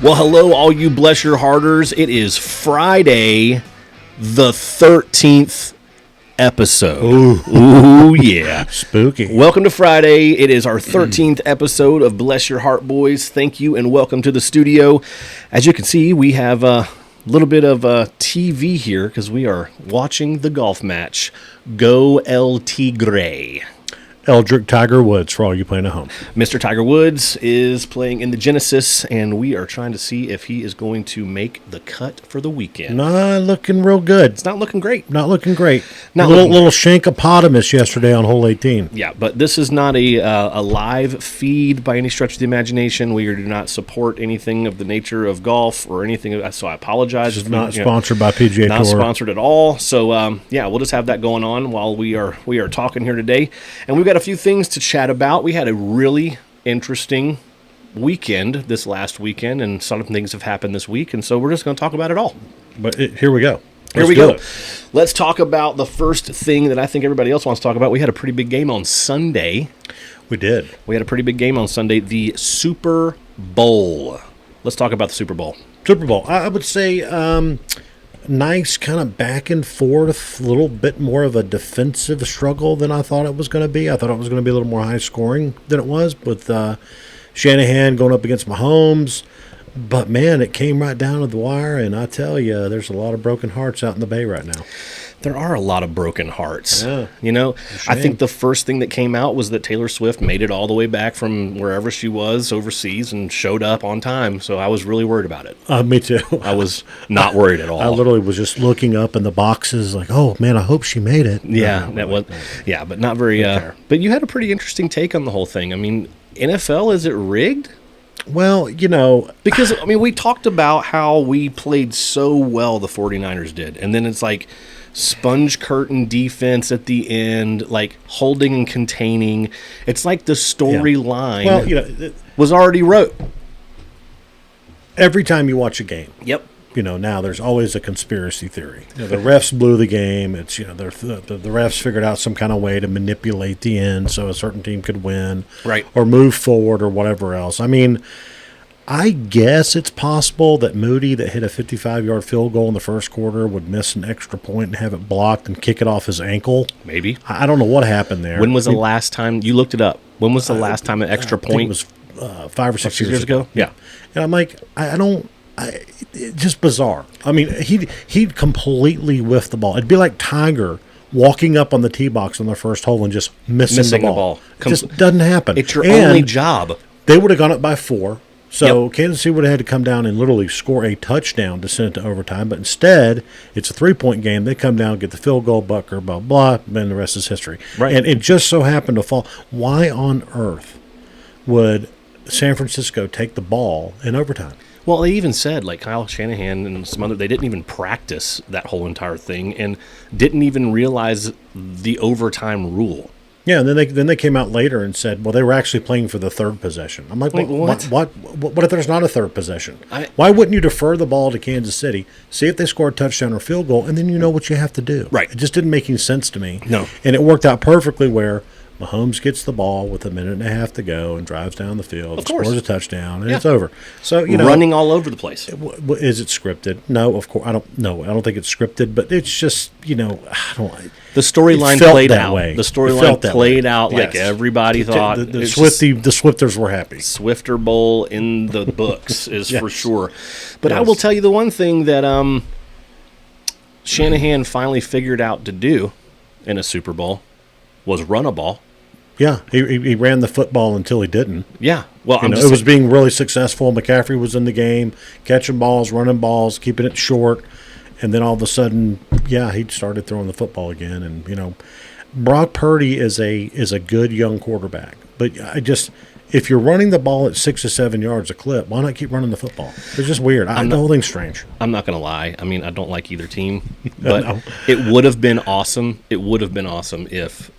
Well, hello, all you bless your hearters. It is Friday, the 13th episode. Ooh, yeah. Spooky. Welcome to Friday. It is our 13th episode of Bless Your Heart, Boys. Thank you and welcome to the studio. As you can see, we have a little bit of TV here because we are watching the golf match. Go El Tigre. Eldrick TigerWoods for all you playing at home. Mr. TigerWoods is playing in the Genesis, and we are trying to see if he is going to make the cut for the weekend. Not looking real good. It's not looking great. Not looking great. Not little shankopotamus yesterday on hole 18. Yeah, but this is not a live feed by any stretch of the imagination. We do not support anything of the nature of golf or anything, so I apologize. This is not sponsored by PGA Not Tour. sponsored at all. So, yeah, we'll just have that going on while we are talking here today. And we've got a few things to chat about. We had a really interesting weekend this last weekend, and some things have happened this week, and so we're just going to talk about it all. But here we go. Here we go. Let's talk about the first thing that I think everybody else wants to talk about. We had a pretty big game on Sunday. We did. We had a pretty big game on Sunday, the Super Bowl. Let's talk about the Super Bowl. Super Bowl. I would say nice kind of back and forth, a little bit more of a defensive struggle than I thought it was going to be. I thought it was going to be a little more high scoring than it was with Shanahan going up against Mahomes. But, man, it came right down to the wire, and I tell you, there's a lot of broken hearts out in the Bay right now. There are a lot of broken hearts. Yeah, you know, I think the first thing that came out was that Taylor Swift made it all the way back from wherever she was overseas and showed up on time. So I was really worried about it. Me too. I was not worried at all. I literally was just looking up in the boxes like, oh, man, I hope she made it. Yeah, yeah, but not very. But you had a pretty interesting take on the whole thing. I mean, NFL, is it rigged? Well, you know, because, I mean, we talked about how we played so well, the 49ers did. And then it's like sponge curtain defense at the end, like holding and containing. It's like the storyline was already wrote. Every time you watch a game. Yep. You know, now there's always a conspiracy theory. You know, the refs blew the game. It's, you know, the refs figured out some kind of way to manipulate the end so a certain team could win, right, or move forward or whatever else. I mean, I guess it's possible that Moody, that hit a 55-yard field goal in the first quarter, would miss an extra point and have it blocked and kick it off his ankle. Maybe. I don't know what happened there. When was the last time you looked it up? When was the last time an extra point? It was 5 or 6 years ago. Yeah. And I'm like, it's just bizarre. I mean, he'd completely whiffed the ball. It'd be like Tiger walking up on the tee box on the first hole and just missing the ball. It just doesn't happen. It's your only job. They would have gone up by 4. So Kansas City would have had to come down and literally score a touchdown to send it to overtime. But instead, it's a 3-point game. They come down, get the field goal, Bucker, blah, blah, then the rest is history. Right. And it just so happened to fall. Why on earth would San Francisco take the ball in overtime? Well, they even said, like Kyle Shanahan and some other, they didn't even practice that whole entire thing and didn't even realize the overtime rule. Yeah, and then they came out later and said, well, they were actually playing for the third possession. I'm like, what if there's not a third possession? Why wouldn't you defer the ball to Kansas City, see if they score a touchdown or field goal, and then you know what you have to do? Right. It just didn't make any sense to me. No. And it worked out perfectly where Mahomes gets the ball with a minute and a half to go and drives down the field, scores a touchdown, and it's over. So, you know, running all over the place. Is it scripted? No, of course. I don't think it's scripted, but it's just, you know, the storyline played out. The storyline played out like everybody thought. The Swifters were happy. Swifter Bowl in the books is for sure. But yes. I will tell you the one thing that Shanahan finally figured out to do in a Super Bowl was run a ball. Yeah, he ran the football until he didn't. Yeah, well, it was being really successful. McCaffrey was in the game, catching balls, running balls, keeping it short, and then all of a sudden, he started throwing the football again. And you know, Brock Purdy is a good young quarterback, but if you're running the ball at 6 or 7 yards a clip, why not keep running the football? It's just weird. The whole thing's strange. I'm not going to lie. I mean, I don't like either team, but it would have been awesome. It would have been awesome if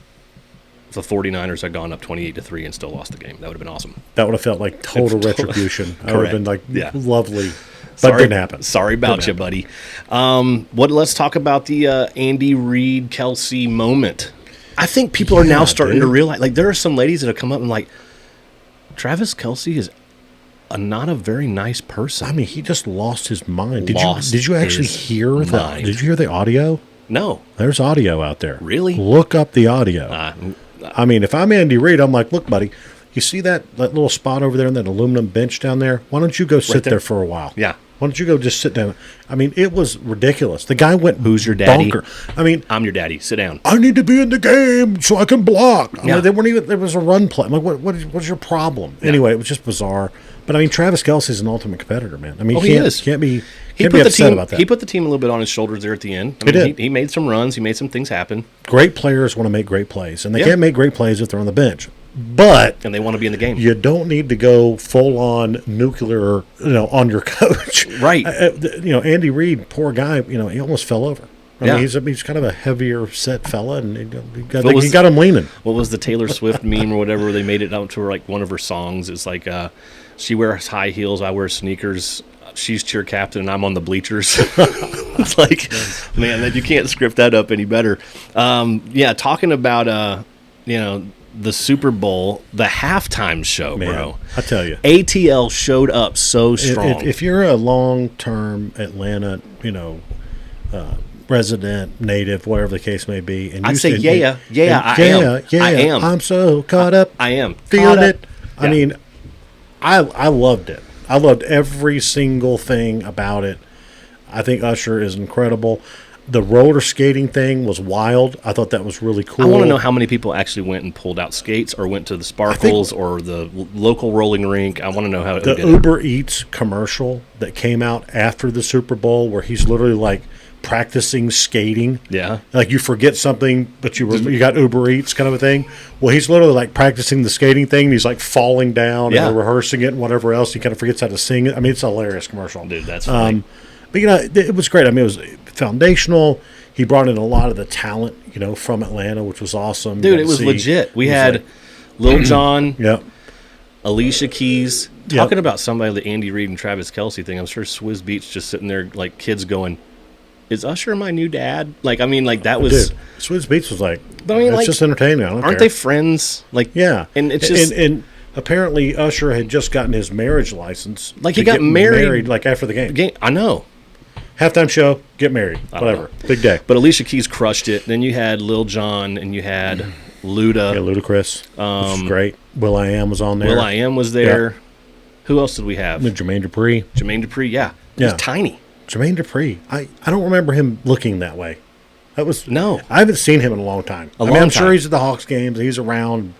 the 49ers had gone up 28-3 and still lost the game. That would have been awesome. That would have felt like total retribution. That would have been like lovely. But it didn't happen. Sorry about you, buddy. Let's talk about the Andy Reid Kelce moment. I think people are now starting to realize, like, there are some ladies that have come up and like, TravisKelce is not a very nice person. I mean, he just lost his mind. Lost Did you actually his hear mind. Did you hear the audio? No. There's audio out there. Really? Look up the audio. I mean, if I'm Andy Reid, I'm like, look, buddy, you see that little spot over there in that aluminum bench down there? Why don't you go sit there for a while? Yeah. Why don't you go just sit down? I mean, it was ridiculous. The guy went Who's your daddy? bonker. I mean, I'm your daddy. Sit down. I need to be in the game so I can block. I Yeah. mean, they weren't even. There was a run play. I'm like, what's your problem? Yeah. Anyway, it was just bizarre. But I mean, TravisKelce is an ultimate competitor, man. I mean, he is. Can't be He put upset the team. about that. He put the team a little bit on his shoulders there at the end. I mean, did. He made some runs. He made some things happen, Great players want to make great plays, and they Yeah. can't make great plays if they're on the bench. But and they want to be in the game. you don't need to go full on nuclear, on your coach. Right. Andy Reid, poor guy. He almost fell over. I Yeah. mean, he's kind of a heavier set fella, and he was- got him leaning. What was the Taylor Swift meme or whatever? They made it out to her, like one of her songs. It's like, she wears high heels, I wear sneakers. She's cheer captain, and I'm on the bleachers. It's like, man, that you can't script that up any better. Talking about, the Super Bowl, the halftime show, Man, bro. I tell you. ATL showed up so strong. If you're a long-term Atlanta, resident, native, whatever the case may be, and I'd say, I am. I'm so caught up. I am. Feeling Caught it. up. I Yeah. mean, I loved it. I loved every single thing about it. I think Usher is incredible. The roller skating thing was wild. I thought that was really cool. I want to know how many people actually went and pulled out skates or went to the Sparkles or the local rolling rink. I want to know how it the did. Uber Eats commercial that came out after the Super Bowl, where he's literally like practicing skating. Yeah. Like you forget something, but you got Uber Eats kind of a thing. Well, he's literally like practicing the skating thing. And he's like falling down and they're rehearsing it and whatever else. He kind of forgets how to sing it. I mean, it's a hilarious commercial. Dude, that's funny. But it was great. I mean, it was foundational. He brought in a lot of the talent, from Atlanta, which was awesome. Dude, it was legit. We had Lil Jon, Alicia Keys, talking about somebody like Andy Reid and TravisKelce thing. I'm sure Swizz Beatz just sitting there like kids going, "Is Usher my new dad?" Like, I mean, like that was. Dude, Swizz Beatz was like, but I mean, it's like, just entertaining. I don't aren't care. they friends? Like, yeah, and it's just and apparently Usher had just gotten his marriage license. Like, he got married like after the game. I know. Halftime show, get married, whatever. Big day. But Alicia Keys crushed it. Then you had Lil Jon and you had Luda. Yeah, Ludacris, which was great. Will.i.am was on there. Will.i.am was there. Yeah. Who else did we have? Jermaine Dupri. Jermaine Dupri, yeah. He's tiny. Jermaine Dupri. I don't remember him looking that way. No. I haven't seen him in a long time. I'm sure he's at the Hawks games. He's around.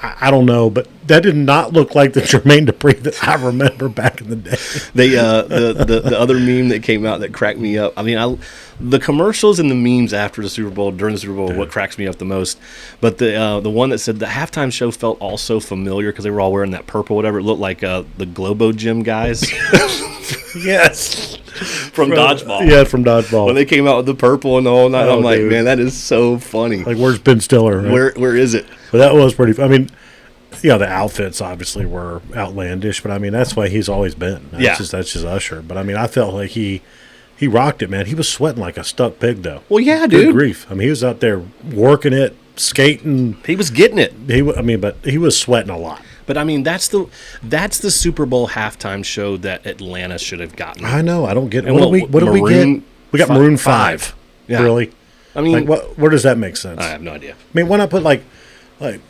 I don't know, but that did not look like the Jermaine Dupri that I remember back in the day. The other meme that came out that cracked me up. I mean, the commercials and the memes after the Super Bowl, during the Super Bowl, are what cracks me up the most. But the one that said the halftime show felt all so familiar because they were all wearing that purple, whatever. It looked like the Globo Gym guys. Yes. From Dodgeball. Yeah, from Dodgeball. When they came out with the purple and the whole night, I'm like, dude. man, that is so funny. Like, where's Ben Stiller? Right? Where is it? But that was pretty. I mean, the outfits obviously were outlandish, but I mean that's why he's always been. That's just Usher. But I mean, I felt like he rocked it, man. He was sweating like a stuck pig, though. Well, yeah, Good dude. grief! I mean, he was out there working it, skating. He was getting it. But he was sweating a lot. But I mean, that's the Super Bowl halftime show that Atlanta should have gotten. I know. I don't get. And What do we get? We got Maroon 5. Yeah. Really? I mean, where does that make sense? I have no idea. I mean, why not put like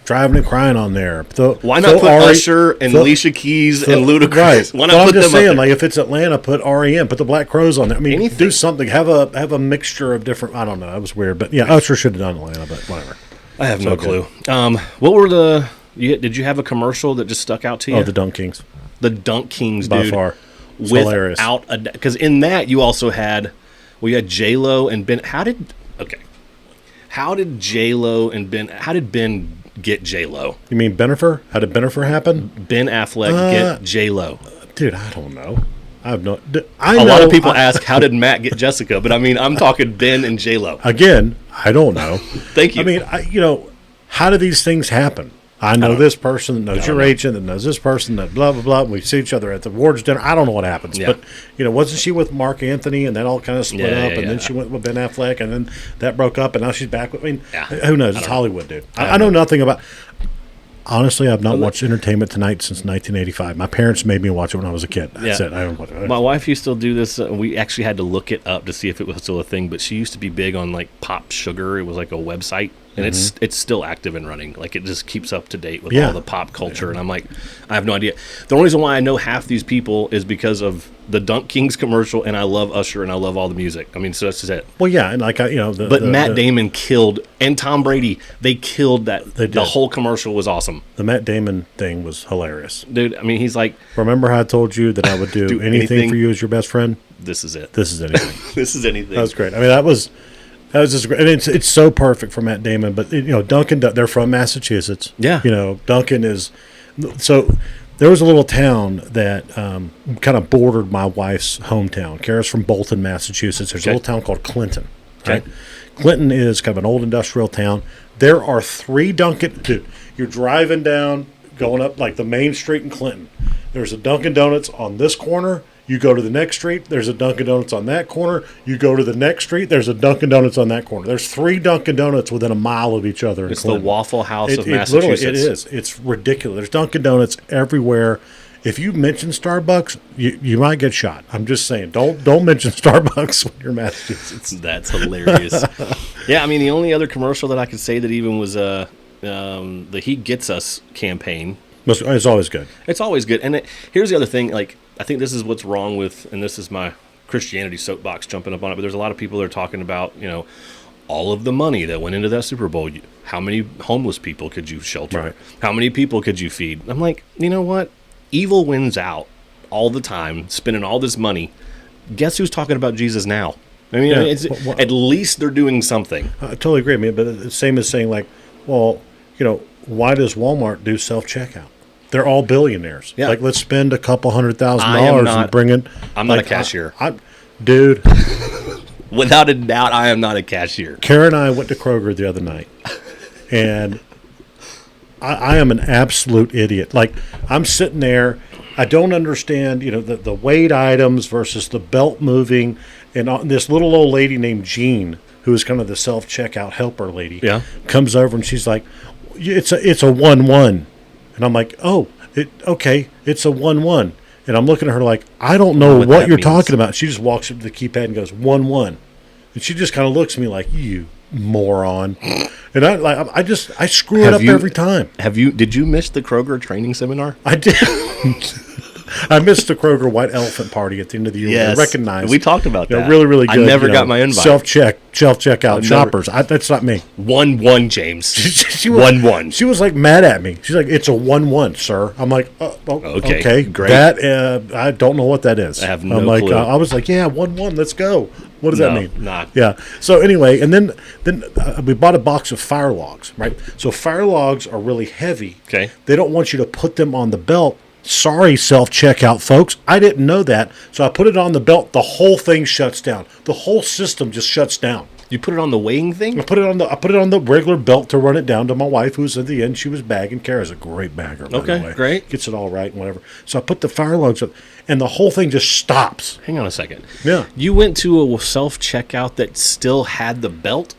Driving and Crying on there? Why not put Usher and Alicia Keys and Ludacris? Right. Why not put I'm just them saying, up there? like, if it's Atlanta, put REM, put the Black Crowes on there. I mean, Anything. do something. Have a mixture of different. I don't know. That was weird, but yeah, Usher should have done Atlanta, but whatever. I have no clue. What were did you have a commercial that just stuck out to you? Oh, the Dunk Kings. The Dunk Kings, By dude. far. It's hilarious. Because in that you also had J-Lo and Ben. How did J-Lo and Ben? How did Ben get J-Lo? You mean Bennifer? How did Bennifer happen? Ben Affleck get J-Lo. Dude, I don't know. I have no. A lot of people ask, how did Matt get Jessica? But I mean, I'm talking Ben and J-Lo. Again, I don't know. Thank you. I mean, how do these things happen? I know this person that knows your agent, that knows this person, that blah, blah, blah. We see each other at the awards dinner. I don't know what happens. Yeah. But, wasn't she with Mark Anthony and that all kind of split up? And then she went with Ben Affleck and then that broke up and now she's back with, who knows? It's Hollywood, dude. I know nothing about. Honestly, I've not watched Entertainment Tonight since 1985. My parents made me watch it when I was a kid. That's it. I don't watch it. My wife used to do this. We actually had to look it up to see if it was still a thing, but she used to be big on like Pop Sugar. It was like a website, and it's still active and running. Like it just keeps up to date with all the pop culture. And I'm like, I have no idea. The only reason why I know half these people is because of the Dunk Kings commercial, and I love Usher, and I love all the music. I mean, so that's just it. Well, yeah, and like Matt Damon killed, and Tom Brady, they killed that. The whole commercial was awesome. The Matt Damon thing was hilarious, dude. I mean, he's like, remember how I told you that I would do anything for you as your best friend? This is it. This is anything. This is anything. That was great. I mean, that was just great. And it's so perfect for Matt Damon. But Duncan, they're from Massachusetts. Yeah. Duncan is so. There was a little town that kind of bordered my wife's hometown. Kara's from Bolton, Massachusetts. There's a little town called Clinton. Right? Clinton is kind of an old industrial town. There are 3 Dunkin'. Dude, you're driving down, going up like the main street in Clinton. There's a Dunkin' Donuts on this corner. You go to the next street, there's a Dunkin' Donuts on that corner. You go to the next street, there's a Dunkin' Donuts on that corner. There's 3 Dunkin' Donuts within a mile of each other. It's the Waffle House of Massachusetts. Literally, it is. It's ridiculous. There's Dunkin' Donuts everywhere. If you mention Starbucks, you might get shot. I'm just saying, don't mention Starbucks when you're in Massachusetts. That's hilarious. Yeah, I mean, the only other commercial that I could say that even was the He Gets Us campaign. It's always good. It's always good. And here's the other thing, like, I think this is what's wrong with, and this is my Christianity soapbox jumping up on it, but there's a lot of people that are talking about, all of the money that went into that Super Bowl. How many homeless people could you shelter? Right. How many people could you feed? I'm like, you know what? Evil wins out all the time, spending all this money. Guess who's talking about Jesus now? I mean, at least they're doing something. I totally agree. I mean, but the same as saying, like, well, why does Walmart do self-checkout? They're all billionaires. Yeah. Like, let's spend a couple $100,000 and bring in. I'm not a cashier. Dude. Without a doubt, I am not a cashier. Kara and I went to Kroger the other night, and I am an absolute idiot. Like, I'm sitting there. I don't understand, the weight items versus the belt moving. And this little old lady named Jean, who is kind of the self-checkout helper lady, comes over and she's like, it's a 1-1. And I'm like, oh, okay, it's a 1-1. And I'm looking at her like, I don't know what you're talking about. She just walks up to the keypad and goes, 1-1. And she just kind of looks at me like, you moron. And I screw it up every time. Did you miss the Kroger training seminar? I did. I missed the Kroger White Elephant Party at the end of the year. Yes. I recognized. We talked about that. Really, really good. I never got my invite. Self-checkout shoppers. That's not me. 1-1, James. She was 1-1. She was like mad at me. She's like, it's a 1-1, sir. I'm like, okay, great. That I don't know what that is. I have no clue. I was like, yeah, 1-1. Let's go. What does that mean? Nah. Yeah. So anyway, and then we bought a box of fire logs, right? So fire logs are really heavy. Okay. They don't want you to put them on the belt. Sorry, self-checkout folks. I didn't know that. So I put it on the belt. The whole thing shuts down. The whole system just shuts down. You put it on the weighing thing? I put it on the regular belt to run it down to my wife, who's at the end. She was bagging. Kara's a great bagger, by the way. Okay, great. Gets it all right and whatever. So I put the fire logs up, and the whole thing just stops. Hang on a second. Yeah. You went to a self-checkout that still had the belt?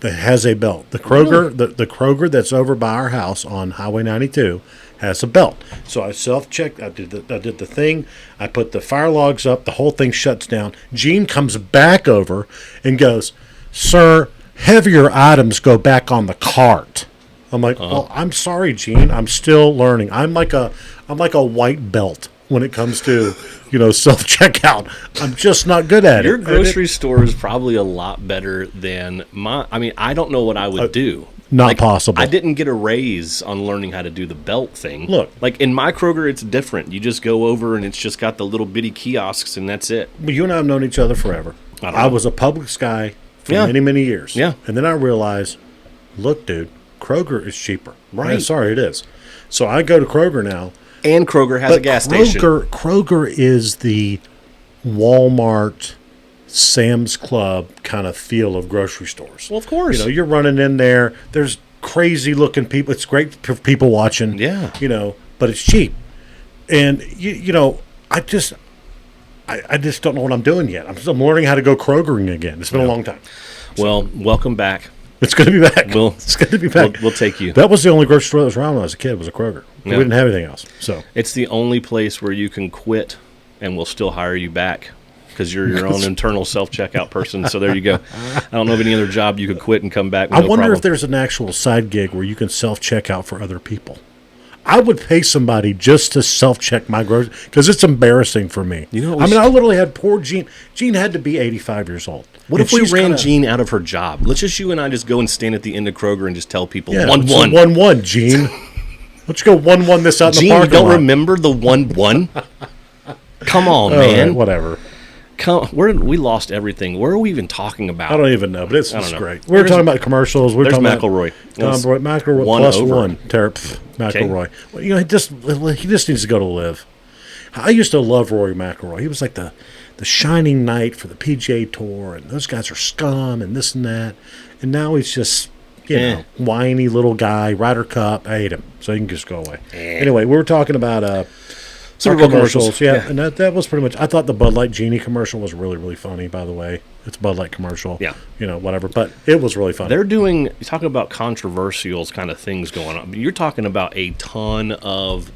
That has a belt. The Kroger, the Kroger that's over by our house on Highway 92 has a belt. So I self-checked. I did the thing. I put the fire logs up. The whole thing shuts down. Gene comes back over and goes, "Sir, heavier items go back on the cart." I'm like, "Well, I'm sorry, Gene. I'm still learning. I'm like a white belt when it comes to, self-checkout. I'm just not good at Your it." Your grocery store is probably a lot better than mine. I mean, I don't know what I would do. Not possible. I didn't get a raise on learning how to do the belt thing. Look. Like in my Kroger, it's different. You just go over and it's just got the little bitty kiosks and that's it. But you and I have known each other forever. I was a Publix guy for many, many years. Yeah. And then I realized, look, dude, Kroger is cheaper. Right. I'm sorry, it is. So I go to Kroger now. And Kroger has a gas station. Kroger is the Walmart, Sam's Club kind of feel of grocery stores. Well, of course. You're running in there. There's crazy looking people. It's great for people watching. Yeah. But it's cheap. And I just don't know what I'm doing yet. I'm learning how to go Krogering again. It's been a long time. Well, welcome back. It's going to be back. It's going to be back. We'll take you. That was the only grocery store that was around when I was a kid, was a Kroger. Yeah. We didn't have anything else. So it's the only place where you can quit and we'll still hire you back because you're your own internal self-checkout person. So there you go. I don't know of any other job you could quit and come back with I wonder if there's an actual side gig where you can self-checkout for other people. I would pay somebody just to self-check my groceries because it's embarrassing for me. You know, I literally had poor Jean. Jean had to be 85 years old. What if we ran Jean out of her job? Let's just you and I just go and stand at the end of Kroger and just tell people 1-1. 1-1, Jean. Let's go 1-1 this out in the parking lot. Jean, you don't remember the 1-1? Come on, man. Right, whatever. We lost everything. Where are we even talking about? I don't even know, but it's great. We're talking about commercials. We're talking McIlroy. McIlroy +1. McIlroy. Well, he just needs to go to live. I used to love Rory McIlroy. He was like the shining knight for the PGA Tour, and those guys are scum and this and that. And now he's just, whiny little guy, Ryder Cup. I hate him, so he can just go away. Anyway, we were talking about SuperBowl commercials. Yeah, and that was pretty much. I thought the Bud Light Genie commercial was really, really funny. By the way, it's a Bud Light commercial. Yeah, whatever. But it was really funny. They're talking about controversial kind of things going on. You're talking about a ton of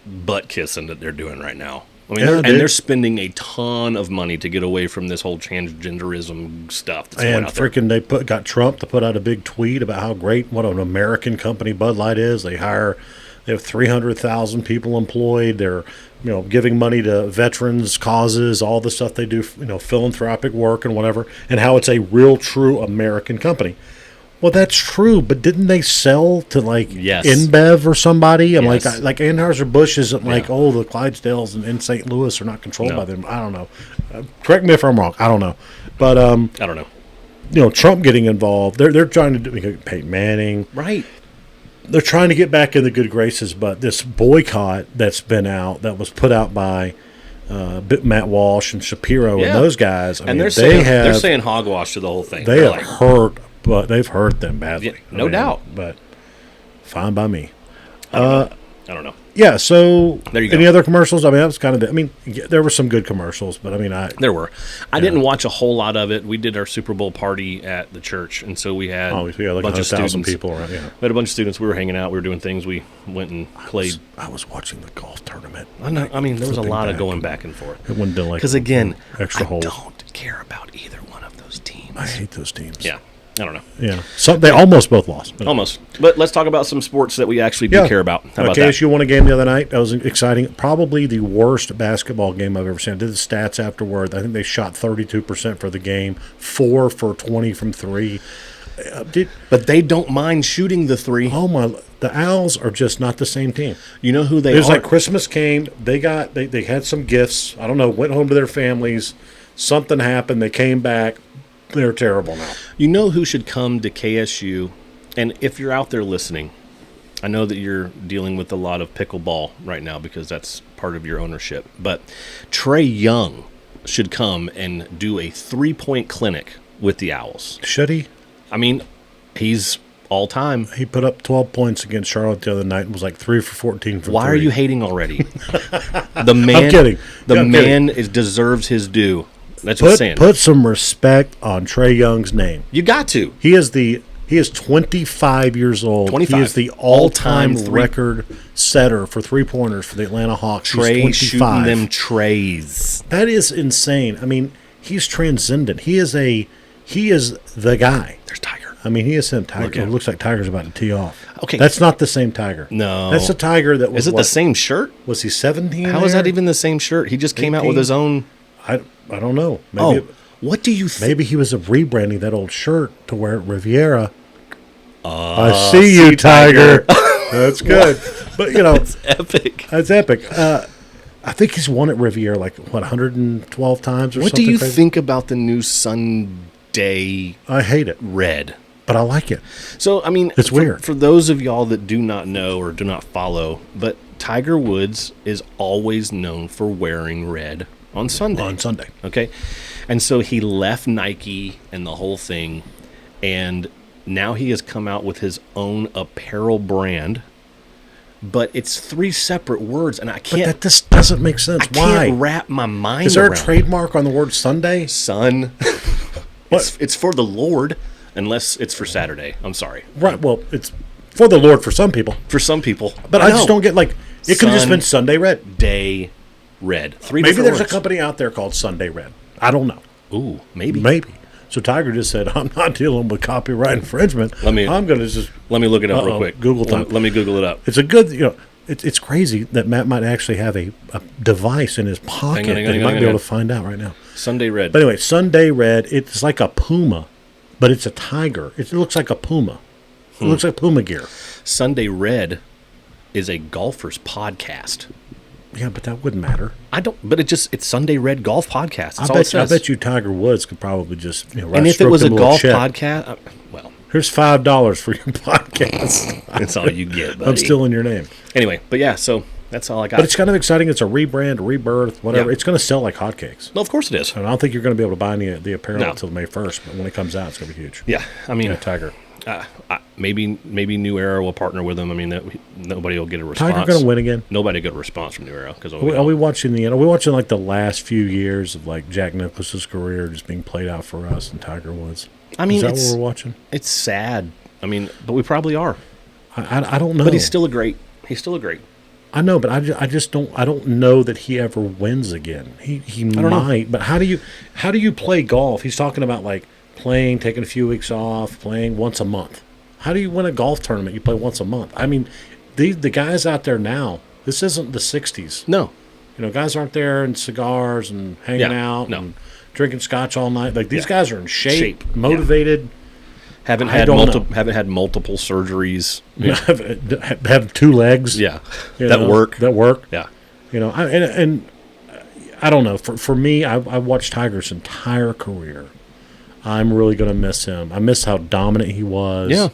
butt kissing that they're doing right now. I mean, they're spending a ton of money to get away from this whole transgenderism stuff that's going out there. And freaking they got Trump to put out a big tweet about how great, what an American company Bud Light is. They have 300,000 people employed. They're, giving money to veterans causes, all the stuff they do, philanthropic work and whatever, and how it's a real, true American company. Well, that's true, but didn't they sell to InBev or somebody? I'm like Anheuser-Busch isn't like, the Clydesdales in St. Louis are not controlled by them. I don't know. Correct me if I'm wrong. I don't know, but I don't know. Trump getting involved. They're trying to do Peyton Manning, right? They're trying to get back in the good graces, but this boycott that was put out by Matt Walsh and Shapiro and those guys. They're saying hogwash to the whole thing. They have hurt. But they've hurt them badly. Yeah, no doubt. But fine by me. I don't know. Yeah, so there you go. Any other commercials? That was kind of there were some good commercials, but there were. I didn't watch a whole lot of it. We did our Super Bowl party at the church, and so we had like a bunch of students. People around, We had a bunch of students. We were hanging out. We were doing things. We went and played. I was watching the golf tournament. There was a lot of going back and forth. It wouldn't do because again, extra holes. I don't care about either one of those teams. I hate those teams. Yeah. I don't know. Yeah. So they almost both lost. Almost. But let's talk about some sports that we actually do care about. How about KSU won a game the other night. That was exciting. Probably the worst basketball game I've ever seen. I did the stats afterward. I think they shot 32% for the game, 4 for 20 from 3. But they don't mind shooting the 3. Oh, my. The Owls are just not the same team. You know who they are? It was like Christmas came. They had some gifts. I don't know, went home to their families. Something happened. They came back. They're terrible now. You know who should come to KSU? And if you're out there listening, I know that you're dealing with a lot of pickleball right now because that's part of your ownership. But Trey Young should come and do a 3-point clinic with the Owls. Should he? He's all time. He put up 12 points against Charlotte the other night and was like 3 for 14 from 3. Why are you hating already? The man, I'm kidding. The man deserves his due. That's what I'm saying. Put some respect on Trey Young's name. You got to. He is 25 years old. 25. He is the all-time record setter for three-pointers for the Atlanta Hawks. Trey He's 25. Shooting them trays. That is insane. He's transcendent. He is the guy. There's Tiger. He is him. Tiger. It looks like Tiger's about to tee off. Okay. That's not the same Tiger. No. That's a Tiger that was Is it the same shirt? Was he 17? How is that even the same shirt? He just came out with his own... I don't know. Maybe what do you think? Maybe he was rebranding that old shirt to wear Riviera. I see you, Tiger. That's good. But, That's epic. That's epic. I think he's won at Riviera 112 times or something. What do you think about the new Sunday? I hate it. Red. But I like it. So, it's weird. For those of y'all that do not know or do not follow, but Tiger Woods is always known for wearing red on Sunday. Okay. And so he left Nike and the whole thing, and now he has come out with his own apparel brand, but it's 3 separate words, and I can't... But this doesn't make sense. Why? I can't wrap my mind around. Is there a trademark on the word Sunday? Son. It's for the Lord. unless it's for Saturday. I'm sorry. Right. Well, it's for the Lord for some people. For some people. But I just don't get, like, it could have just been Sunday Red. Sunday Red. Maybe there's a company out there called Sunday Red. I don't know. Ooh, maybe. Maybe. So Tiger just said, I'm not dealing with copyright infringement. I'm going to just... Let me look it up real quick. Google time. Let me Google it up. It's a good, it's crazy that Matt might actually have a device in his pocket that he might be able to find out right now. Sunday Red. But anyway, Sunday Red, it's like a puma, but it's a tiger. It looks like a puma. It looks like puma gear. Sunday Red is a golfer's podcast. Yeah, but that wouldn't matter. But it's Sunday Red Golf Podcast. That's all it I says. bet you Tiger Woods could probably just, and if it was a golf podcast, well, here's $5 for your podcast. That's all you get, buddy. I'm still in your name. Anyway, but yeah, so that's all I got. But it's kind of exciting. It's a rebrand, rebirth, whatever. Yeah. it's going to sell like hotcakes. No, of course it is. And I don't think you're going to be able to buy any of the apparel until May 1st, but when it comes out, it's going to be huge. Yeah, I mean, Tiger. Maybe New Era will partner with them. I mean, nobody will get a response. Tiger going to win again? Nobody will get a response from New Era. Are we watching like the last few years of like Jack Nicklaus's career just being played out for us and Tiger Woods? I mean, is that what we're watching? It's sad. I mean, but we probably are. I don't know. But he's still a great. I know, but I just don't. I don't know that he ever wins again. He might, but how do you play golf? He's talking about like playing, taking a few weeks off, playing once a month. How do you win a golf tournament? You play once a month. I mean, the guys out there now. This isn't the '60s. No, guys aren't there in cigars and hanging out and drinking scotch all night. Like these guys are in shape. Motivated. Haven't had multiple surgeries. Have two legs. Yeah, that work. Yeah, and I don't know. For me, I watched Tiger's entire career. I'm really going to miss him. I miss how dominant he was. Yeah,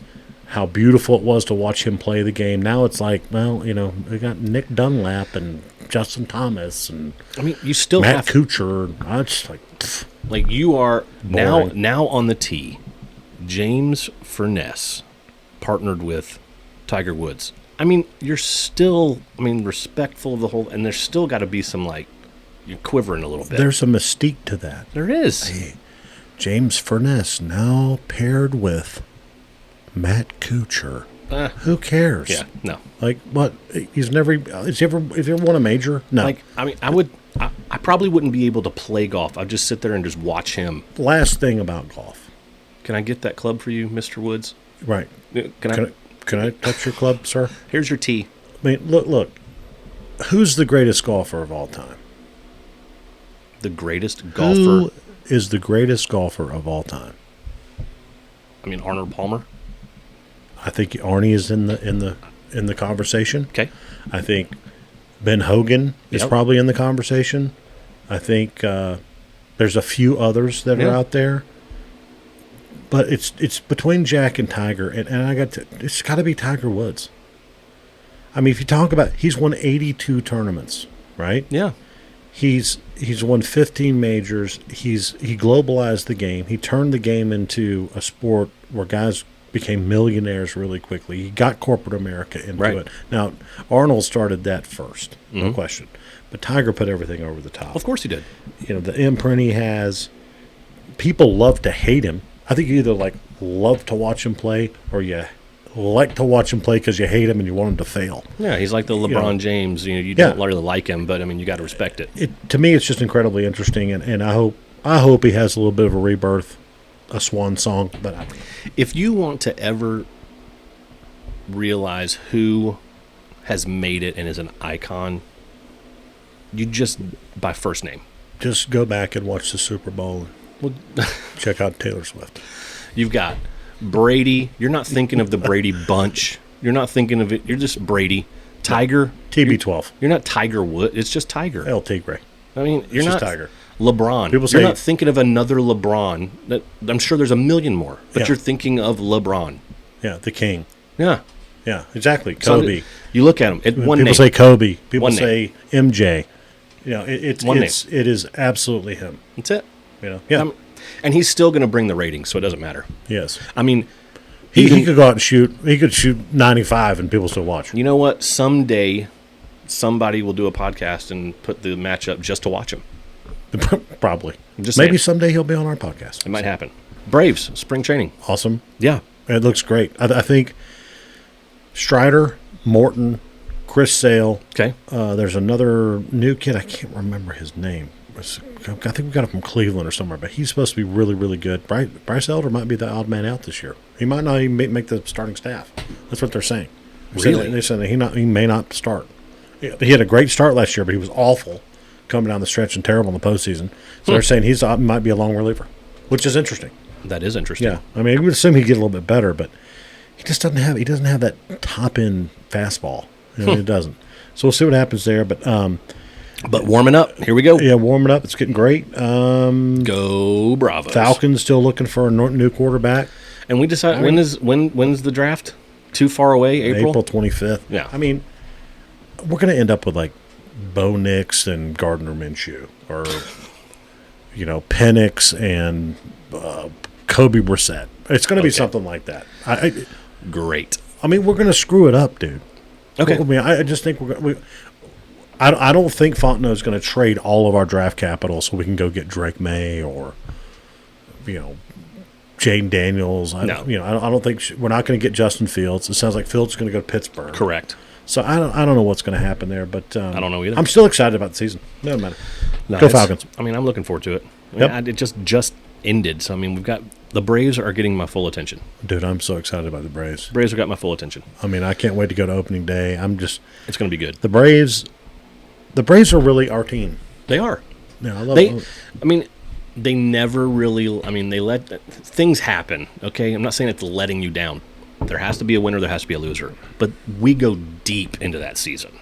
how beautiful it was to watch him play the game. Now it's like, well, we got Nick Dunlap and Justin Thomas and you still Matt Kuchar. I just like you are boring. now on the tee. James Furness partnered with Tiger Woods. I mean, you're still, respectful of the whole, and there's still got to be some, you're quivering a little bit. There's a mystique to that. There is. Hey, James Furness now paired with Matt Kuchar. Who cares? Yeah, no. Like, what? Has he ever won a major? No. I probably wouldn't be able to play golf. I'd just sit there and just watch him. Last thing about golf. Can I get that club for you, Mr. Woods? Right. Can I touch your club, sir? Here's your tee. Look. Who's the greatest golfer of all time? The greatest golfer? Who is the greatest golfer of all time? Arnold Palmer. I think Arnie is in the conversation. Okay. I think Ben Hogan is probably in the conversation. I think there's a few others that are out there. But it's between Jack and Tiger, and it's got to be Tiger Woods. If you talk about, he's won 82 tournaments, right? Yeah. He's won 15 majors. He globalized the game. He turned the game into a sport where guys became millionaires really quickly. He got corporate America into it. Now, Arnold started that first, no question. But Tiger put everything over the top. Of course he did. The imprint he has. People love to hate him. I think you either love to watch him play, or you like to watch him play because you hate him and you want him to fail. Yeah, he's like the LeBron James. You don't really like him, but you got to respect it. To me, it's just incredibly interesting, and I hope he has a little bit of a rebirth, a swan song. But if you want to ever realize who has made it and is an icon, you just by first name. Just go back and watch the Super Bowl. Well, check out Taylor Swift. You've got Brady. You're not thinking of the Brady bunch. You're not thinking of it. You're just Brady. Tiger. TB12. You're not Tiger Woods. It's just Tiger. El Tigre. You're not Tiger. LeBron. You're not thinking of another LeBron. I'm sure there's a million more, but you're thinking of LeBron. Yeah, the king. Yeah. Yeah, exactly. Kobe. You look at him. People name. Say Kobe. People say MJ. It is absolutely him. That's it. Yeah. And he's still going to bring the ratings, so it doesn't matter. Yes. He could go out and shoot. He could shoot 95 and people still watch. You know what? Someday, somebody will do a podcast and put the match up just to watch him. Probably. Maybe someday he'll be on our podcast. It might happen. Braves, spring training. Awesome. Yeah. It looks great. I think Strider, Morton, Chris Sale. Okay. There's another new kid. I can't remember his name. I think we got him from Cleveland or somewhere, but he's supposed to be really, really good. Bryce Elder might be the odd man out this year. He might not even make the starting staff. That's what they're saying. They said that he may not start. He had a great start last year, but he was awful coming down the stretch and terrible in the postseason. So they're saying he might be a long reliever, which is interesting. That is interesting. Yeah, I mean, we would assume he'd get a little bit better, but he just doesn't have that top end fastball. He doesn't. So we'll see what happens there. But warming up, here we go. Yeah, warming up. It's getting great. Go Bravos. Falcons still looking for a new quarterback. And we decide when's the draft? Too far away? April 25th. Yeah. I mean, we're going to end up with like Bo Nix and Gardner Minshew, or Penix and Kobe Brissett. It's going to be something like that. Great. I mean, we're going to screw it up, dude. Okay. I mean, I just think I don't think Fontenot is going to trade all of our draft capital so we can go get Drake May or Jaden Daniels. I don't think we're not going to get Justin Fields. It sounds like Fields is going to go to Pittsburgh. Correct. So I don't know what's going to happen there, but I don't know either. I'm still excited about the season. No matter. No, go Falcons. I mean, I'm looking forward to it. Yep. It just ended, so I mean, we've got the Braves are getting my full attention. Dude, I'm so excited about the Braves. Braves have got my full attention. I mean, I can't wait to go to opening day. It's going to be good. The Braves are really our team. They are. Yeah, I love them. I mean, they never really. I mean, they let things happen. Okay, I'm not saying it's letting you down. There has to be a winner. There has to be a loser. But we go deep into that season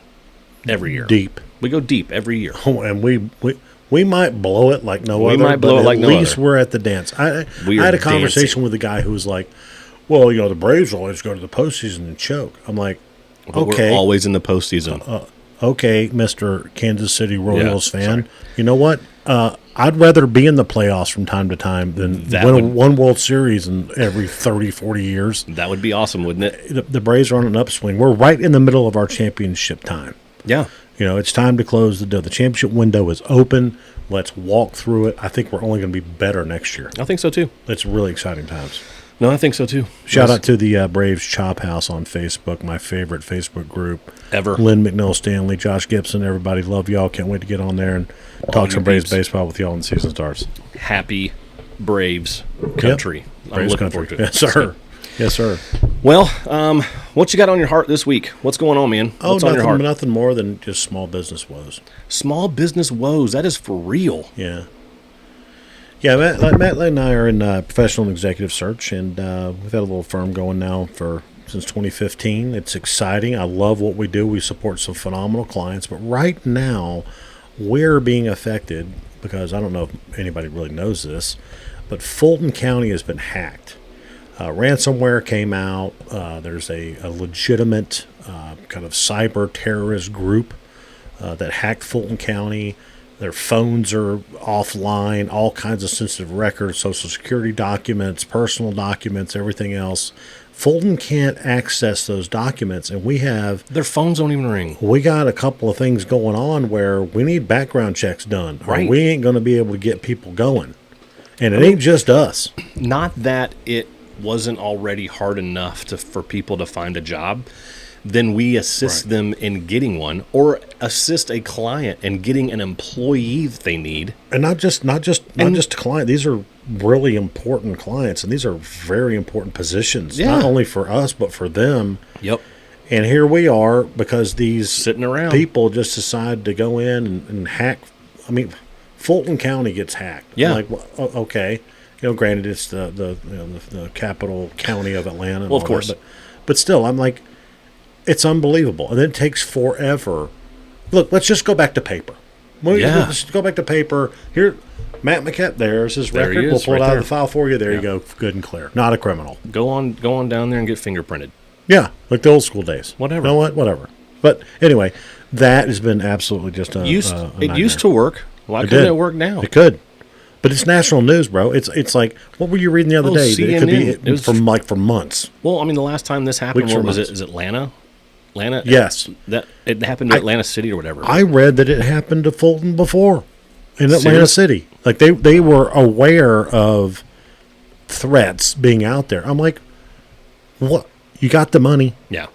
every year. Deep. We go deep every year. Oh, and we might blow it like no other. We might blow it like no other. At least we're at the dance. I had a conversation with a guy who was like, "Well, the Braves always go to the postseason and choke." I'm like, But "Okay, we're always in the postseason." Okay, Mr. Kansas City Royals fan. Sorry. You know what? I'd rather be in the playoffs from time to time than win one World Series in every 30, 40 years. That would be awesome, wouldn't it? The Braves are on an upswing. We're right in the middle of our championship time. Yeah. It's time to close the door. The championship window is open. Let's walk through it. I think we're only going to be better next year. I think so, too. It's really exciting times. No, I think so, too. Shout out to the Braves Chophouse on Facebook, my favorite Facebook group. Ever. Lynn McNeil Stanley, Josh Gibson, everybody. Love y'all. Can't wait to get on there and talk some Braves baseball with y'all when the season starts. Happy Braves country. Yep. I'm looking forward to it. Yes, sir. Yes, sir. Well, what you got on your heart this week? What's going on, man? What's on your heart? Nothing more than just small business woes. Small business woes. That is for real. Yeah. Yeah, Matt and I are in professional and executive search, and we've had a little firm going now since 2015. It's exciting. I love what we do. We support some phenomenal clients, but right now we're being affected because I don't know if anybody really knows this, but Fulton County has been hacked. Ransomware came out. There's a legitimate kind of cyber terrorist group that hacked Fulton County. Their phones are offline, all kinds of sensitive records, social security documents, personal documents, everything else. Fulton can't access those documents, and their phones don't even ring. We got a couple of things going on where we need background checks done, right? Or we ain't going to be able to get people going. And it ain't just us. Not that it wasn't already hard enough for people to find a job. Then we assist them in getting one, or assist a client in getting an employee that they need. And not just a client. These are really important clients, and these are very important positions, not only for us but for them. Yep. And here we are because these sitting around people just decide to go in and hack. I mean, Fulton County gets hacked. Yeah. I'm like, well, okay. Granted, it's the capital county of Atlanta. Well, of course. But still, I'm like, it's unbelievable. And then it takes forever. Look, let's just go back to paper. Let's go back to paper. Here, Matt McKett, there's his record. We'll pull it out of the file for you. There you go. Good and clear. Not a criminal. Go on down there and get fingerprinted. Yeah, like the old school days. Whatever. You know what? Whatever. But anyway, that has been absolutely just a It used to work. Why couldn't it work now? It could. But it's national news, bro. It's like, what were you reading the other day? CNN. It could be for months. Well, I mean, the last time this happened, what was it? Is it Atlanta? Yes. That it happened to Atlanta City or whatever. I read that it happened to Fulton before in Atlanta City. Like they were aware of threats being out there. I'm like, what? You got the money. Yeah.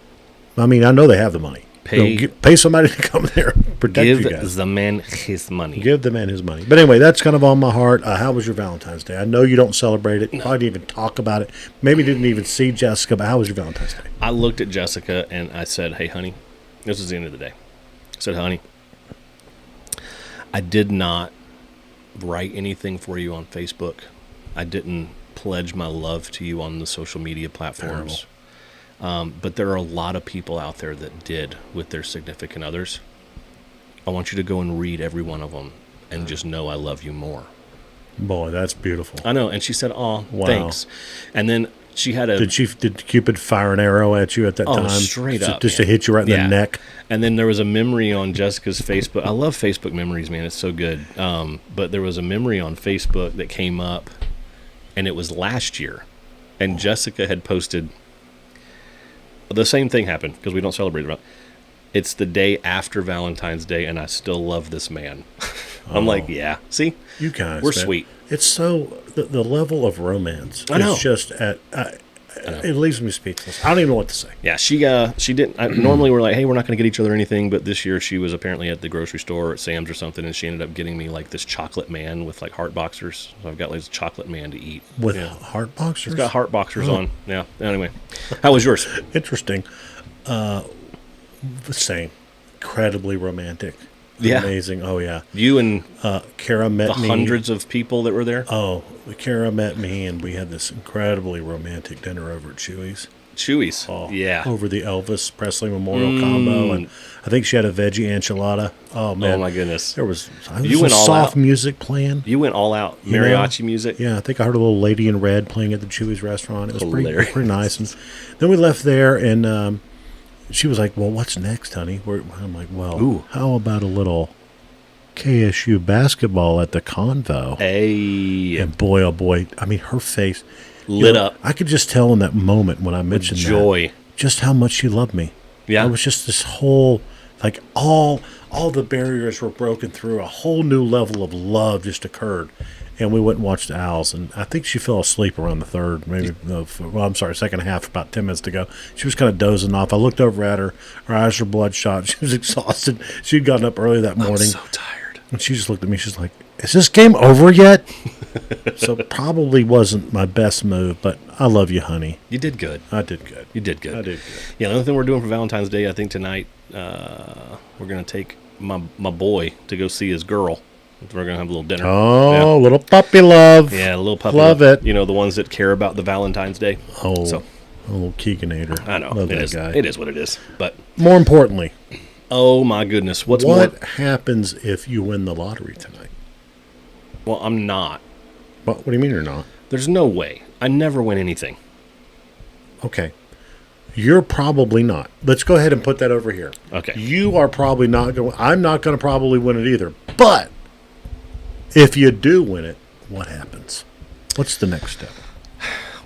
I mean, I know they have the money. Pay somebody to come there and protect you guys. Give the man his money. Give the man his money. But anyway, that's kind of on my heart. How was your Valentine's Day? I know you don't celebrate it. You probably didn't even talk about it. Maybe didn't even see Jessica, but how was your Valentine's Day? I looked at Jessica and I said, hey, honey, this was the end of the day. I said, honey, I did not write anything for you on Facebook. I didn't pledge my love to you on the social media platforms. But there are a lot of people out there that did with their significant others. I want you to go and read every one of them and just know I love you more. Boy, that's beautiful. I know. And she said, oh, thanks. And then she had Did Cupid fire an arrow at you at that time? Straight up. Just to hit you right in the neck? And then there was a memory on Jessica's Facebook. I love Facebook memories, man. It's so good. But there was a memory on Facebook that came up, and it was last year. And Jessica had posted... The same thing happened because we don't celebrate it. It's the day after Valentine's Day, and I still love this man. I'm like, yeah. See, you guys, we're sweet. It's so the level of romance. I know. Is just it leaves me speechless. I don't even know what to say. Yeah, she didn't. Normally, we're like, hey, we're not going to get each other anything, but this year she was apparently at the grocery store or at Sam's or something, and she ended up getting me like this chocolate man with like heart boxers. So I've got like this chocolate man to eat with heart boxers. It's got heart boxers on. Yeah. Anyway, how was yours? Interesting. The same. Incredibly romantic. Yeah. Amazing. Oh, yeah. You and Kara met me. Hundreds of people that were there? Oh, Kara met me, and we had this incredibly romantic dinner over at Chewy's. Chewy's? Oh, yeah. Over the Elvis Presley Memorial Combo, and I think she had a veggie enchilada. Oh, man. Oh, my goodness. There was all soft out. Music playing. You went all out. Mariachi music? Yeah, I think I heard a little Lady in Red playing at the Chewy's restaurant. It was pretty nice. And then we left there, and... she was like, well, what's next, honey? I'm like, well, how about a little KSU basketball at the Convo? Hey. And boy, oh boy, I mean, her face lit up. I could just tell in that moment when I mentioned joy. Just how much she loved me. Yeah. It was just this whole, like all the barriers were broken through. A whole new level of love just occurred. And we went and watched the Owls, and I think she fell asleep around the second half, about 10 minutes to go. She was kind of dozing off. I looked over at her. Her eyes were bloodshot. She was exhausted. She'd gotten up early that morning. I'm so tired. And she just looked at me. She's like, is this game over yet? So probably wasn't my best move, but I love you, honey. You did good. I did good. You did good. I did good. Yeah, the only thing we're doing for Valentine's Day, I think tonight, we're going to take my boy to go see his girl. We're going to have a little dinner. Oh, little puppy love. Yeah, a little puppy love. Love it. You know, the ones that care about the Valentine's Day. Oh, so. A little Keeganator. I know. Love that guy. It is what it is. But more importantly. Oh, my goodness. What happens if you win the lottery tonight? Well, I'm not. What do you mean you're not? There's no way. I never win anything. Okay. You're probably not. Let's go ahead and put that over here. Okay. You are probably not going. I'm not going to probably win it either. But if you do win it, what happens? What's the next step?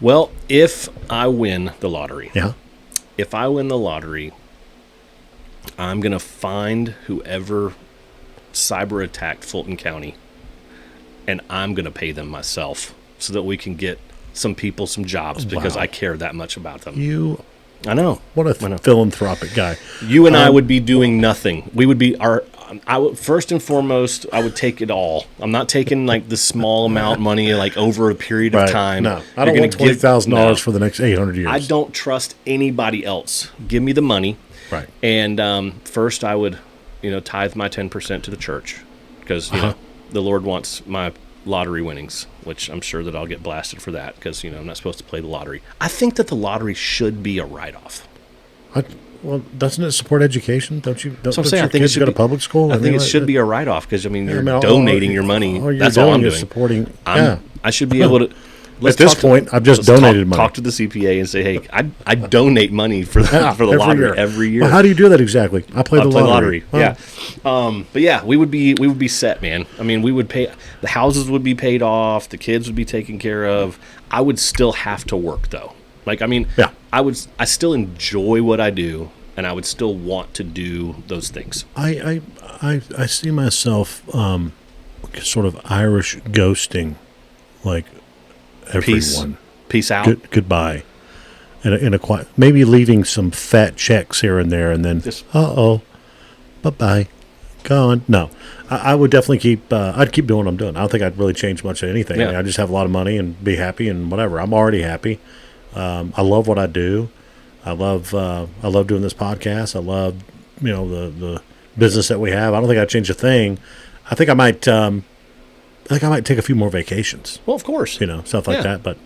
Well, if I win the lottery. Yeah. If I win the lottery, I'm going to find whoever cyber attacked Fulton County, and I'm going to pay them myself so that we can get some people some jobs because I care that much about them. I know. What a philanthropic guy. You and I would be doing nothing. We would be first and foremost, I would take it all. I'm not taking like the small amount of money like over a period of time. No, I don't want $20,000 for the next 800 years. I don't trust anybody else. Give me the money. Right. And first I would, tithe my 10% to the church because, the Lord wants my lottery winnings, which I'm sure that I'll get blasted for that because, I'm not supposed to play the lottery. I think that the lottery should be a write-off. Well, doesn't it support education? Don't you? Don't your I think kids go to public school? I think it should be a write-off because, you're donating your money. That's all I'm doing. Supporting. I should be able to... At this point, I've just donated money. Talk to the CPA and say, hey, I donate money for the lottery every year. Well, how do you do that exactly? I play the lottery. Yeah. But yeah, we would be set, man. I mean, we would pay, the houses would be paid off, the kids would be taken care of. I would still have to work though. I still enjoy what I do, and I would still want to do those things. I see myself sort of Irish ghosting, like everyone. Peace out. Goodbye. In a quiet, maybe leaving some fat checks here and there, and then bye-bye, gone. No, I would definitely keep. I'd keep doing what I'm doing. I don't think I'd really change much of anything. Yeah. I just have a lot of money and be happy and whatever. I'm already happy. I love what I do. I love doing this podcast. I love the business that we have. I don't think I'd change a thing. I think I might take a few more vacations. Well, of course, stuff like that. But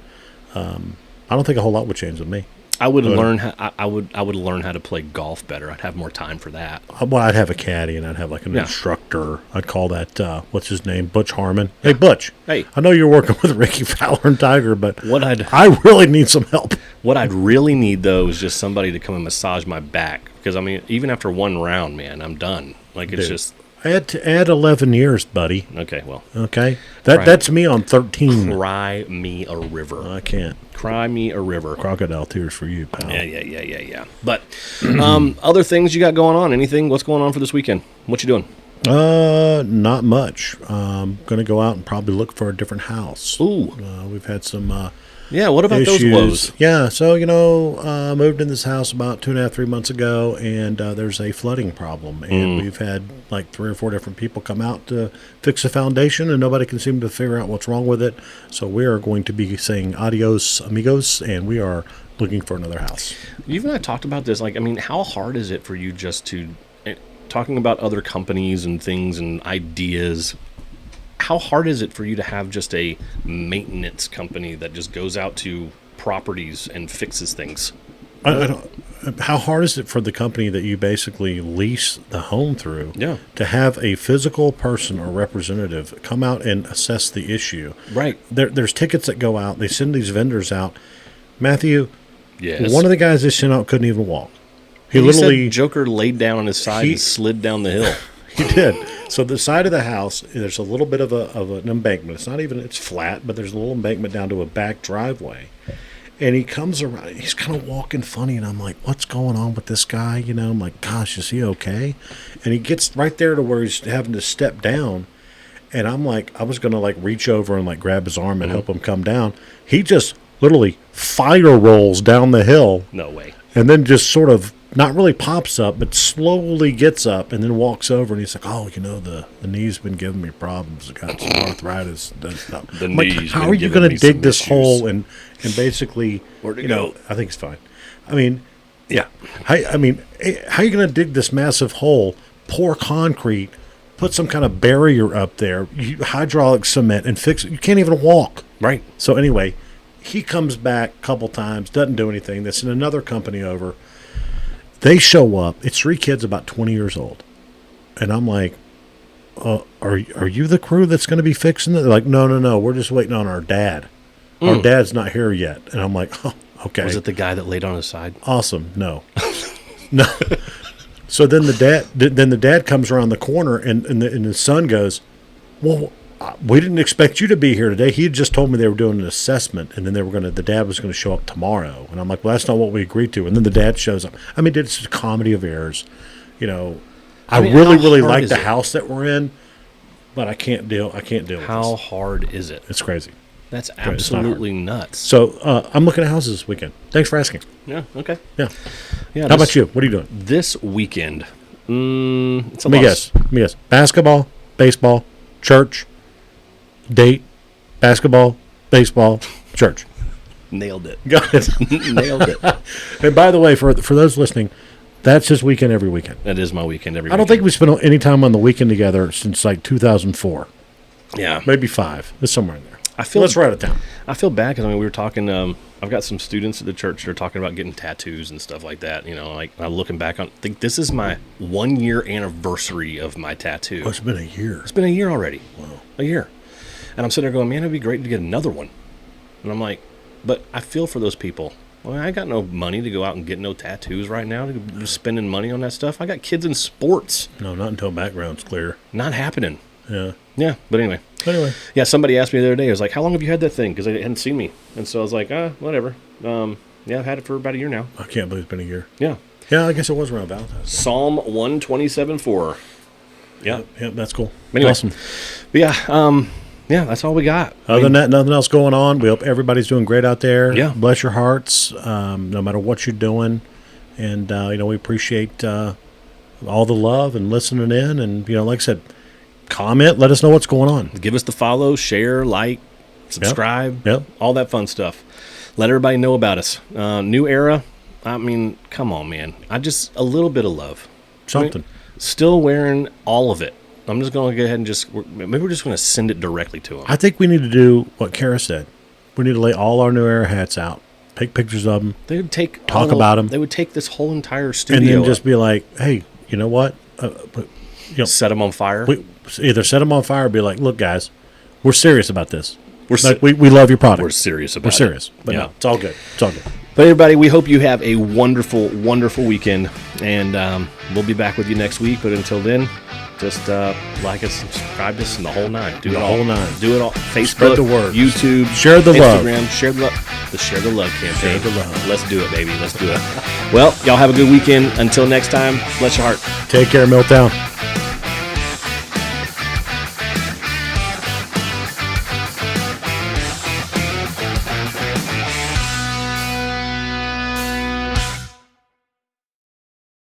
I don't think a whole lot would change with me. I would learn. I would learn how to play golf better. I'd have more time for that. Well, I'd have a caddy and I'd have like an instructor. I'd call that what's his name, Butch Harmon. Hey, Butch. Hey, I know you're working with Ricky Fowler and Tiger, but I really need some help. What I'd really need though is just somebody to come and massage my back, because I mean, even after one round, man, I'm done. Like it's just. Add 11 years, buddy. Okay, well. Okay. That's me on 13. Cry me a river. I can't. Cry me a river. Crocodile tears for you, pal. Yeah. But other things you got going on? Anything? What's going on for this weekend? What you doing? Not much. Going to go out and probably look for a different house. Ooh. We've had some what about issues. those woes? Yeah, so, moved in this house about 2.5, 3 months ago, and there's a flooding problem. And we've had like 3 or 4 different people come out to fix the foundation, and nobody can seem to figure out what's wrong with it. So we are going to be saying adios, amigos, and we are looking for another house. You and I talked about this. Like, I mean, how hard is it for you just to, talking about other companies and things and ideas, how hard is it for you to have just a maintenance company that just goes out to properties and fixes things? How hard is it for the company that you basically lease the home through to have a physical person or representative come out and assess the issue? Right. There's tickets that go out. They send these vendors out. Matthew, yes. One of the guys they sent out couldn't even walk. He literally said Joker laid down on his side and slid down the hill. He did. So the side of the house, there's a little bit of an embankment. It's flat, but there's a little embankment down to a back driveway. And he comes around, he's kind of walking funny, and I'm like, what's going on with this guy? I'm like, gosh, is he okay? And he gets right there to where he's having to step down. And I'm like, I was going to like reach over and like grab his arm and help him come down. He just literally fire rolls down the hill. No way. And then just sort of not really pops up, but slowly gets up and then walks over, and he's like, oh, the knee's been giving me problems. I got some arthritis. The knees. How are you going to dig this hole and basically, where to go? I think it's fine. I mean, yeah. How are you going to dig this massive hole, pour concrete, put some kind of barrier up there, hydraulic cement, and fix it? You can't even walk. Right. So anyway, he comes back a couple times, doesn't do anything. They send another company over. They show up. It's 3 kids about 20 years old. And I'm like, are you the crew that's going to be fixing it? They're like, no. We're just waiting on our dad. Our dad's not here yet. And I'm like, oh, okay. Was it the guy that laid on his side? Awesome. No. No. So then the dad comes around the corner, and the son goes, well, we didn't expect you to be here today. He had just told me they were doing an assessment, and then the dad was going to show up tomorrow. And I'm like, well, that's not what we agreed to. And then the dad shows up. I mean, it's a comedy of errors. I really like the house that we're in, but I can't deal with this. How hard is it? It's crazy. That's absolutely nuts. So I'm looking at houses this weekend. Thanks for asking. Yeah, okay. Yeah. How about you? What are you doing? This weekend, it's a Let me guess. Basketball, baseball, church, date, basketball, baseball, church. Nailed it. Got it. Nailed it. And by the way, for those listening, that's his weekend every weekend. That is my weekend every weekend. I don't think we spent any time on the weekend together since like 2004. Yeah. Maybe 5. It's somewhere in there. Let's write it down. I feel bad because we were talking. I've got some students at the church that are talking about getting tattoos and stuff like that. Like I'm looking back on. I think this is my 1-year anniversary of my tattoo. Oh, it's been a year. It's been a year already. Wow. A year. And I'm sitting there going, man, it'd be great to get another one. And I'm like, but I feel for those people. Well, I got no money to go out and get no tattoos right now. To be spending money on that stuff. I got kids in sports. No, not until background's clear. Not happening. Yeah. Yeah, but anyway. Yeah, somebody asked me the other day, I was like, how long have you had that thing? Because they hadn't seen me. And so I was like, whatever. Yeah, I've had it for about a year now. I can't believe it's been a year. Yeah. Yeah, I guess it was around Valentine's Day. Psalm 127:4. Yeah. Yeah, that's cool. Anyway, awesome. But yeah, Yeah, that's all we got. Other than that, nothing else going on. We hope everybody's doing great out there. Yeah. Bless your hearts, no matter what you're doing. And, we appreciate all the love and listening in. And, like I said, comment. Let us know what's going on. Give us the follow, share, like, subscribe, Yep. all that fun stuff. Let everybody know about us. New era. I mean, come on, man. A little bit of love. Something. Still wearing all of it. I'm just going to go ahead and maybe we're just going to send it directly to them. I think we need to do what Kara said. We need to lay all our New Era hats out, take pictures of them. They would talk about them. They would take this whole entire studio and then just be like, hey, you know what? Set them on fire. Either set them on fire or be like, look, guys, we're serious about this. We love your product. We're serious about it. We're serious. But no, it's all good. It's all good. But everybody, we hope you have a wonderful, wonderful weekend. And we'll be back with you next week. But until then, just like us, subscribe to us, and the whole nine. Do it all. Do it all. Facebook, spread the word. YouTube, share the Instagram, love. Share the love. The Share the Love campaign. Share the love. Let's do it, baby. Let's do it. Well, y'all have a good weekend. Until next time, bless your heart. Take care, Milltown.